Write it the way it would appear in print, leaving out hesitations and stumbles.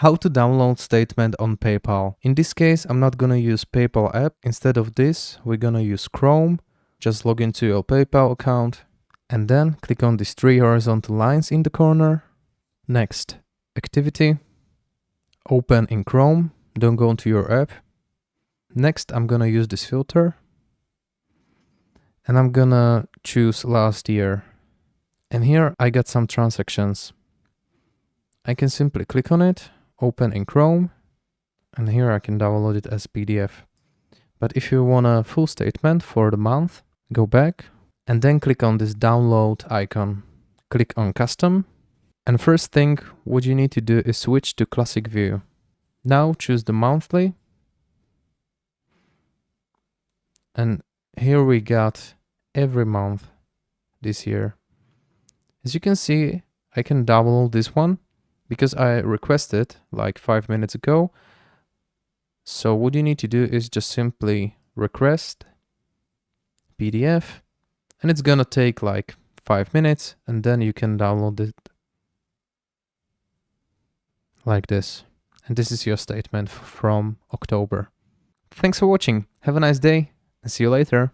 How to download statement on PayPal. In this case, I'm not gonna use PayPal app. Instead of this, we're gonna use Chrome. Just log into your PayPal account and then click on these three horizontal lines in the corner. Next, activity. Open in Chrome. Don't go into your app. Next, I'm gonna use this filter. And I'm gonna choose last year. And here I got some transactions. I can simply click on it, open in Chrome, and here I can download it as PDF. But if you want a full statement for the month, go back and then click on this download icon. Click on custom. And first thing what you need to do is switch to classic view. Now choose the monthly. And here we got every month this year. As you can see, I can download this one because I requested like 5 minutes ago. So what you need to do is just simply request PDF, and it's gonna take like 5 minutes, and then you can download it like this. And this is your statement from October. Thanks for watching. Have a nice day and see you later.